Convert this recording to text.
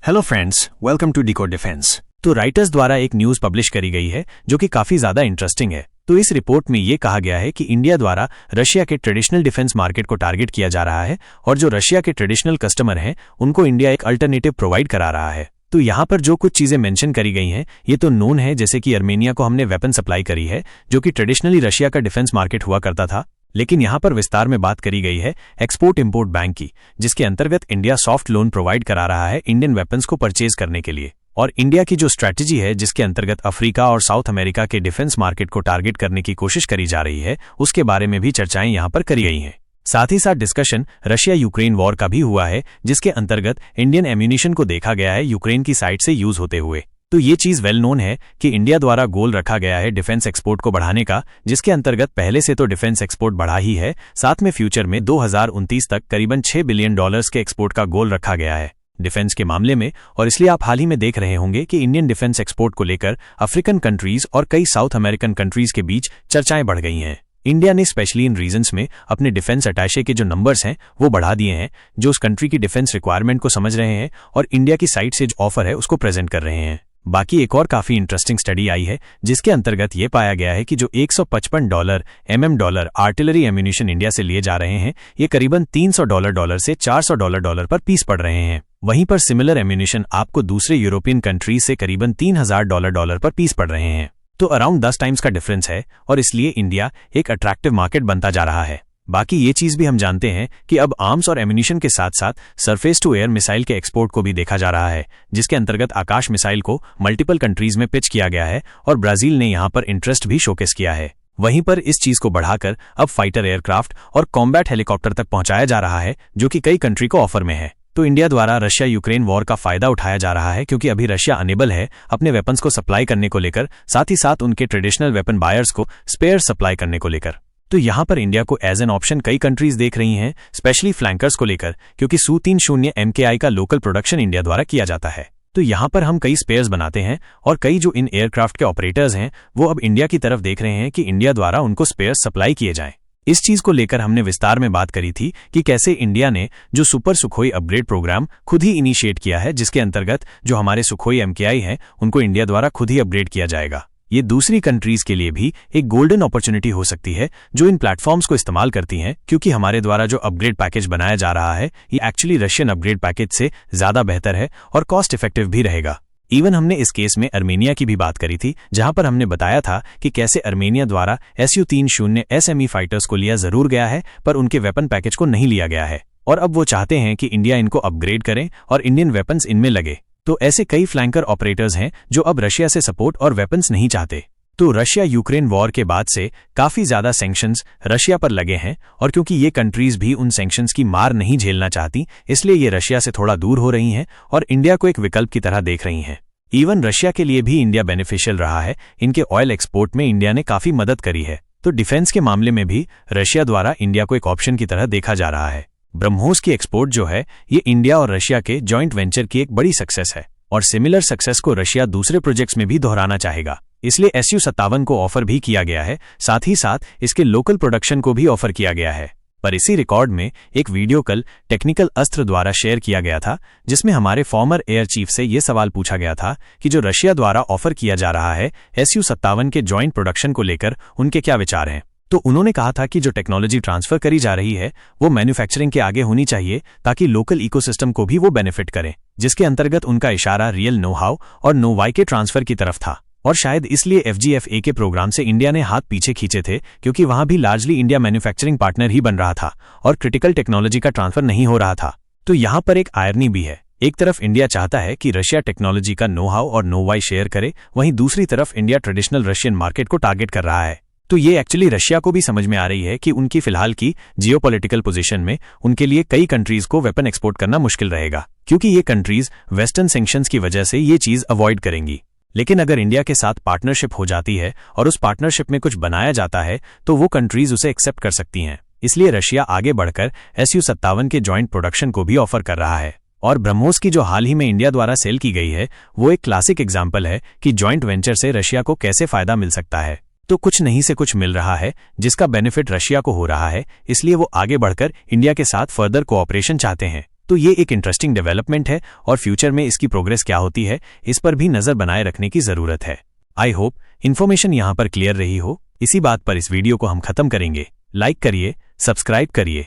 Hello friends, welcome to decode defence. तो writers द्वारा एक न्यूज पब्लिश करी गई है जो कि काफी ज्यादा इंटरेस्टिंग है। तो इस रिपोर्ट में ये कहा गया है कि इंडिया द्वारा रशिया के ट्रेडिशनल डिफेंस मार्केट को टारगेट किया जा रहा है और जो रशिया के ट्रेडिशनल कस्टमर हैं उनको इंडिया एक अल्टरनेटिव प्रोवाइड करा रहा है। तो यहाँ पर जो कुछ चीजें मेंशन करी गई हैं ये तो नोन है, जैसे कि अर्मेनिया को हमने वेपन सप्लाई करी है जो कि ट्रेडिशनली रशिया का डिफेंस मार्केट हुआ करता था। लेकिन यहाँ पर विस्तार में बात करी गई है एक्सपोर्ट इंपोर्ट बैंक की, जिसके अंतर्गत इंडिया सॉफ्ट लोन प्रोवाइड करा रहा है इंडियन वेपन्स को परचेज करने के लिए। और इंडिया की जो स्ट्रैटेजी है जिसके अंतर्गत अफ्रीका और साउथ अमेरिका के डिफेंस मार्केट को टारगेट करने की कोशिश करी जा रही है, उसके बारे में भी चर्चाएं यहाँ पर करी गई हैं। साथ ही साथ डिस्कशन रशिया यूक्रेन वॉर का भी हुआ है, जिसके अंतर्गत इंडियन एम्यूनिशन को देखा गया है यूक्रेन की साइड से यूज होते हुए। तो ये चीज वेल नोन है कि इंडिया द्वारा गोल रखा गया है डिफेंस एक्सपोर्ट को बढ़ाने का, जिसके अंतर्गत पहले से तो डिफेंस एक्सपोर्ट बढ़ा ही है, साथ में फ्यूचर में 2029 तक करीबन $6 बिलियन के एक्सपोर्ट का गोल रखा गया है डिफेंस के मामले में। और इसलिए आप हाल ही में देख रहे होंगे कि इंडियन डिफेंस एक्सपोर्ट को लेकर अफ्रीकन कंट्रीज और कई साउथ अमेरिकन कंट्रीज के बीच चर्चाएं बढ़ गई हैं। इंडिया ने स्पेशली इन रीजन्स में अपने डिफेंस अटैचे के जो नंबर्स हैं वो बढ़ा दिए हैं, जो उस कंट्री की डिफेंस रिक्वायरमेंट को समझ रहे हैं और इंडिया की साइड से जो ऑफर है उसको प्रेजेंट कर रहे हैं। बाकी एक और काफी इंटरेस्टिंग स्टडी आई है जिसके अंतर्गत ये पाया गया है कि जो $155 आर्टिलरी एम्यूनिशन इंडिया से लिए जा रहे हैं ये करीबन $300 से $400 पर पीस पड़ रहे हैं। वहीं पर सिमिलर एम्यूनिशन आपको दूसरे यूरोपियन कंट्रीज से करीबन $3000 पर पीस पड़ रहे हैं। तो अराउंड 10 टाइम्स का डिफरेंस है और इसलिए इंडिया एक अट्रैक्टिव मार्केट बनता जा रहा है। बाकी ये चीज भी हम जानते हैं कि अब आर्म्स और एम्यूनिशन के साथ साथ सरफेस टू एयर मिसाइल के एक्सपोर्ट को भी देखा जा रहा है, जिसके अंतर्गत आकाश मिसाइल को मल्टीपल कंट्रीज में पिच किया गया है और ब्राजील ने यहां पर इंटरेस्ट भी शोकेस किया है। वहीं पर इस चीज को बढ़ाकर अब फाइटर एयरक्राफ्ट और कॉम्बैट हेलीकॉप्टर तक पहुंचाया जा रहा है, जो कि कई कंट्री को ऑफर में है। तो इंडिया द्वारा रशिया यूक्रेन वॉर का फायदा उठाया जा रहा है, क्योंकि अभी रशिया अनेबल है अपने वेपन्स को सप्लाई करने को लेकर, साथ ही साथ उनके ट्रेडिशनल वेपन बायर्स को स्पेयर सप्लाई करने को लेकर। तो यहाँ पर इंडिया को एज एन ऑप्शन कई कंट्रीज देख रही हैं, स्पेशली फ्लैंकर्स को लेकर, क्योंकि Su-30 MKI का लोकल प्रोडक्शन इंडिया द्वारा किया जाता है। तो यहाँ पर हम कई स्पेयर्स बनाते हैं और कई जो इन एयरक्राफ्ट के ऑपरेटर्स हैं वो अब इंडिया की तरफ देख रहे हैं कि इंडिया द्वारा उनको स्पेयर्स सप्लाई किए जाएं। इस चीज को लेकर हमने विस्तार में बात करी थी कि कैसे इंडिया ने जो सुपर सुखोई अपग्रेड प्रोग्राम खुद ही इनिशिएट किया है, जिसके अंतर्गत जो हमारे सुखोई MKI हैं उनको इंडिया द्वारा खुद ही अपग्रेड किया जाएगा। ये दूसरी कंट्रीज के लिए भी एक गोल्डन अपॉर्चुनिटी हो सकती है जो इन प्लेटफॉर्म्स को इस्तेमाल करती हैं, क्योंकि हमारे द्वारा जो अपग्रेड पैकेज बनाया जा रहा है ये एक्चुअली रशियन अपग्रेड पैकेज से ज्यादा बेहतर है और कॉस्ट इफेक्टिव भी रहेगा। इवन हमने इस केस में अर्मेनिया की भी बात करी थी, जहां पर हमने बताया था कि कैसे अर्मेनिया द्वारा Su-30 SME फाइटर्स को लिया जरूर गया है पर उनके वेपन पैकेज को नहीं लिया गया है, और अब वो चाहते हैं कि इंडिया इनको अपग्रेड करें और इंडियन वेपन्स इनमें लगे। तो ऐसे कई फ्लैंकर ऑपरेटर्स हैं जो अब रशिया से सपोर्ट और वेपन्स नहीं चाहते। तो रशिया यूक्रेन वॉर के बाद से काफी ज्यादा सैंक्शंस रशिया पर लगे हैं, और क्योंकि ये कंट्रीज भी उन सैंक्शंस की मार नहीं झेलना चाहती, इसलिए ये रशिया से थोड़ा दूर हो रही हैं और इंडिया को एक विकल्प की तरह देख रही हैं। इवन रशिया के लिए भी इंडिया बेनिफिशियल रहा है, इनके ऑयल एक्सपोर्ट में इंडिया ने काफी मदद करी है। तो डिफेंस के मामले में भी रशिया द्वारा इंडिया को एक ऑप्शन की तरह देखा जा रहा है। ब्रह्मोस की एक्सपोर्ट जो है ये इंडिया और रशिया के जॉइंट वेंचर की एक बड़ी सक्सेस है, और सिमिलर सक्सेस को रशिया दूसरे प्रोजेक्ट्स में भी दोहराना चाहेगा, इसलिए Su-57 को ऑफर भी किया गया है, साथ ही साथ इसके लोकल प्रोडक्शन को भी ऑफर किया गया है। पर इसी रिकॉर्ड में एक वीडियो कल टेक्निकल अस्त्र द्वारा शेयर किया गया था, जिसमें हमारे फॉर्मर एयर चीफ से यह सवाल पूछा गया था कि जो रशिया द्वारा ऑफर किया जा रहा है Su-57 के जॉइंट प्रोडक्शन को लेकर उनके क्या विचार हैं। तो उन्होंने कहा था कि जो टेक्नोलॉजी ट्रांसफर करी जा रही है वो मैन्युफैक्चरिंग के आगे होनी चाहिए, ताकि लोकल इकोसिस्टम को भी वो बेनिफिट करें, जिसके अंतर्गत उनका इशारा रियल नो हाउ और नो वाई के ट्रांसफर की तरफ था। और शायद इसलिए FGFA के प्रोग्राम से इंडिया ने हाथ पीछे खींचे थे, क्योंकि वहां भी लार्जली इंडिया मैन्युफैक्चरिंग पार्टनर ही बन रहा था और क्रिटिकल टेक्नोलॉजी का ट्रांसफर नहीं हो रहा था। तो यहाँ पर एक आयरनी भी है, एक तरफ इंडिया चाहता है कि रशिया टेक्नोलॉजी का नो हाउ और नो वाई शेयर करे, वहीं दूसरी तरफ इंडिया ट्रेडिशनल रशियन मार्केट को टारगेट कर रहा है। तो ये एक्चुअली रशिया को भी समझ में आ रही है कि उनकी फिलहाल की जियोपॉलिटिकल पोजीशन में उनके लिए कई कंट्रीज को वेपन एक्सपोर्ट करना मुश्किल रहेगा, क्योंकि ये कंट्रीज वेस्टर्न सैंक्शंस की वजह से ये चीज अवॉइड करेंगी। लेकिन अगर इंडिया के साथ पार्टनरशिप हो जाती है और उस पार्टनरशिप में कुछ बनाया जाता है तो वो कंट्रीज उसे एक्सेप्ट कर सकती हैं। इसलिए रशिया आगे बढ़कर Su-57 के जॉइंट प्रोडक्शन को भी ऑफर कर रहा है। और ब्रह्मोस की जो हाल ही में इंडिया द्वारा सेल की गई है वो एक क्लासिक एग्जाम्पल है कि जॉइंट वेंचर से रशिया को कैसे फायदा मिल सकता है। तो कुछ नहीं से कुछ मिल रहा है जिसका बेनिफिट रशिया को हो रहा है, इसलिए वो आगे बढ़कर इंडिया के साथ फर्दर कोऑपरेशन चाहते हैं। तो ये एक इंटरेस्टिंग डेवलपमेंट है और फ्यूचर में इसकी प्रोग्रेस क्या होती है इस पर भी नज़र बनाए रखने की ज़रूरत है। आई होप इन्फॉर्मेशन यहाँ पर क्लियर रही हो। इसी बात पर इस वीडियो को हम खत्म करेंगे। लाइक करिए, सब्सक्राइब करिए